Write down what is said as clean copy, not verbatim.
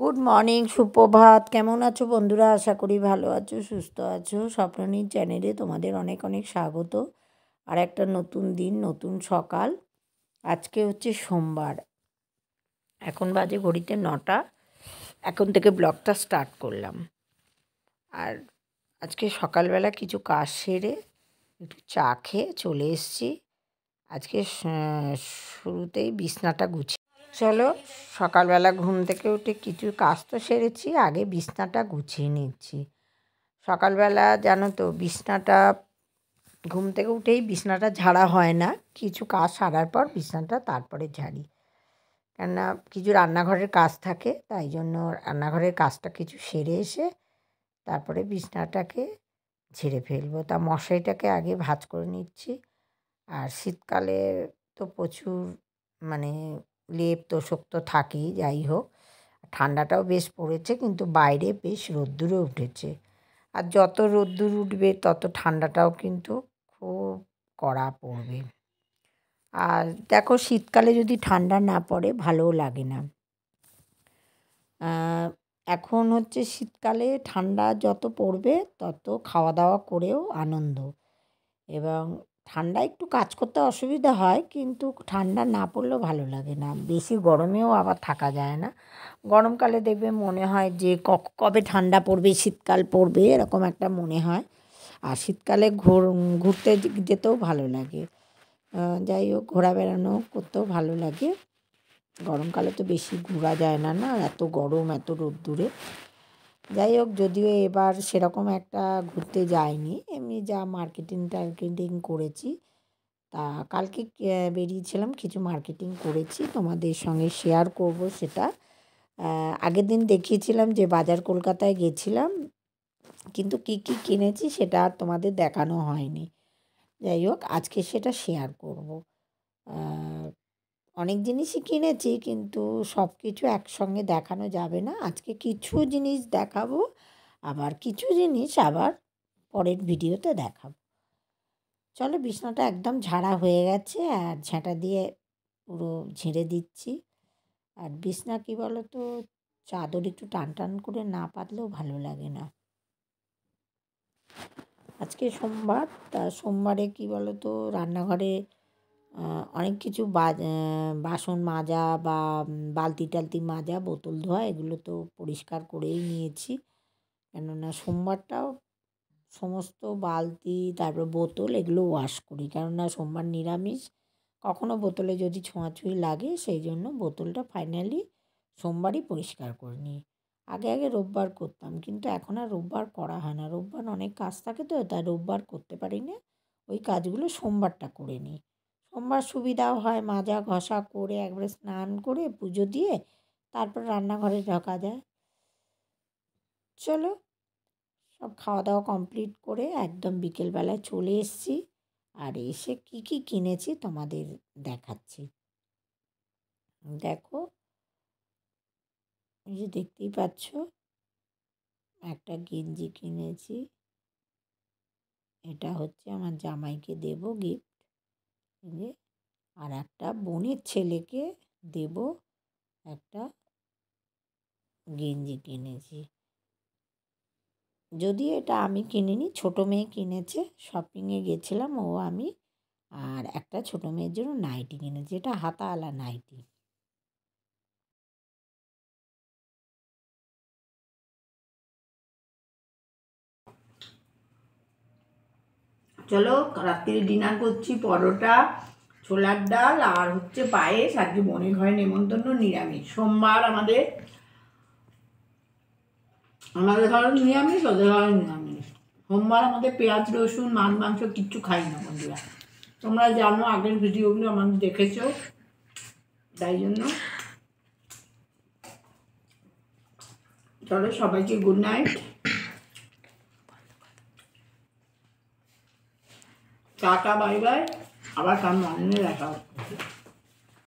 Good morning, সুপ্রভাত। কেমন আছো বন্ধুরা? আশা করি ভালো আছো, সুস্থ আছো। স্বপ্ননীর চ্যানেলে তোমাদের অনেক অনেক স্বাগত। আর একটা নতুন দিন, নতুন সকাল। আজকে হচ্ছে সোমবার, এখন বাজে ঘড়িতে 9টা। এখন থেকে ব্লগটা স্টার্ট করলাম। আর আজকে সকালবেলা কিছু কাজ সেরে একটু চা খেয়ে চলে এসেছি। আজকে শুরুতেই বিছনাটা গুছিয়ে, চলো সকালবেলা ঘুম থেকে উঠে কিছু কাজ তো সেরেছি, আগে বিছনাটা গুছিয়ে নিচ্ছি। সকালবেলা জানো তো বিছনাটা, ঘুম থেকে উঠেই বিছনাটা ঝাড়া হয় না, কিছু কাজ সারার পর বিছনাটা তারপরে ঝাড়ি। কেননা কিছু রান্নাঘরের কাজ থাকে, তাই জন্য রান্নাঘরের কাজটা কিছু সেরে এসে তারপরে বিছনাটাকে ঝেড়ে ফেলবো। তা মশারিটাকে আগে ভাঁজ করে নিচ্ছি। আর শীতকালে তো প্রচুর মানে লেপ তোশক তো থাকেই, যাই হোক। ঠান্ডাটাও বেশ পড়েছে, কিন্তু বাইরে বেশ রোদ্দুরও উঠেছে। আর যত রোদ্দুর উঠবে তত ঠান্ডাটাও কিন্তু খুব কড়া পড়বে। আর দেখো, শীতকালে যদি ঠান্ডা না পড়ে ভালোও লাগে না। এখন হচ্ছে শীতকালে ঠান্ডা যত পড়বে তত খাওয়া দাওয়া করেও আনন্দ। এবং ঠান্ডা একটু কাজ করতে অসুবিধা হয়, কিন্তু ঠান্ডা না পড়লেও ভালো লাগে না। বেশি গরমেও আবার থাকা যায় না। গরমকালে দেখবে মনে হয় যে কবে ঠান্ডা পড়বে, শীতকাল পড়বে, এরকম একটা মনে হয়। আর শীতকালে ঘুরতে যেতেও ভালো লাগে। যাই হোক, ঘোরা বেড়ানো করতেও ভালো লাগে। গরমকালে তো বেশি ঘোরা যায় না, না এত গরম, এত রোদ্দুরে। যাই হোক, যদিও এবার সেরকম একটা ঘুরতে যাইনি, এমনি যা টার্কেটিং করেছি। তা কালকে বেরিয়েছিলাম, কিছু মার্কেটিং করেছি, তোমাদের সঙ্গে শেয়ার করব সেটা। আগের দিন দেখিয়েছিলাম যে বাজার কলকাতায় গেছিলাম, কিন্তু কি কি কিনেছি সেটা আর তোমাদের দেখানো হয়নি। যাই হোক, আজকে সেটা শেয়ার করব। অনেক জিনিসই কিনেছি, কিন্তু সব কিছু একসঙ্গে দেখানো যাবে না। আজকে কিছু জিনিস দেখাবো, আবার কিছু জিনিস আবার পরের ভিডিওতে দেখাবো। চলো, বিছনাটা একদম ঝাড়া হয়ে গেছে, আর ঝাঁটা দিয়ে পুরো ঝেড়ে দিচ্ছি। আর বিছনা কী বলো তো, চাদর একটু টান টান করে না পাতলেও ভালো লাগে না। আজকে সোমবার, তা সোমবারে কী বলো তো, রান্নাঘরে অনেক কিছু বাসন মাজা বা বালতি টালতি মাজা, বোতল ধোয়া, এগুলো তো পরিষ্কার করেই নিয়েছি। কেননা সোমবারটাও সমস্ত বালতি, তারপর বোতল, এগুলো ওয়াশ করি। কেননা সোমবার নিরামিষ, কখনও বোতলে যদি ছোঁয়াছুঁয়ি লাগে, সেই জন্য বোতলটা ফাইনালি সোমবারই পরিষ্কার করে নিই। আগে রোববার করতাম, কিন্তু এখন আর রোববার করা হয় না। রোববার অনেক কাজ থাকে তো, তাই রোববার করতে পারি না। ওই কাজগুলো সোমবারটা করে নিই। সোমবার সুবিধাও হয়, মাজা ঘষা করে একবারে স্নান করে পুজো দিয়ে তারপর রান্নাঘরে ঢোকা যায়। চলো, সব খাওয়া দাওয়া কমপ্লিট করে একদম বিকেলবেলায় চলে এসেছি। আর এসে কি কি কিনেছি তোমাদের দেখাচ্ছি। দেখো, এই যে দেখতেই পাচ্ছ, একটা গেঞ্জি কিনেছি। এটা হচ্ছে আমার জামাইকে দেব গিফট। যে আর একটা বোনের ছেলেকে দেব একটা গেঞ্জি কিনেছি। যদিও এটা আমি কিনিনি, ছোটো মেয়ে কিনেছে। শপিংয়ে গেছিলাম, ও আমি। আর একটা ছোটো মেয়ের জন্য নাইটি কিনেছি, এটা হাতাওয়ালা নাইটি। চলো, রাত্রিরে ডিনার করছি পরোটা, ছোলার ডাল আর হচ্ছে পায়েস। আজকে বোনের ঘরে নেমন্তন্ন, নিরামিষ। সোমবার আমাদের ঘরে নিরামিষ, ওদের ঘরে নিরামিষ। সোমবার আমাদের পেঁয়াজ রসুন মাছ মাংস কিচ্ছু খাই না বন্ধুরা। তোমরা জানো, আগের ভিডিওগুলো আমাদের দেখেছো, তাই জন্য। চলো, সবাইকে good night, tata, bye bye. আবার কাল মর্নিংয়ে দেখা হচ্ছে।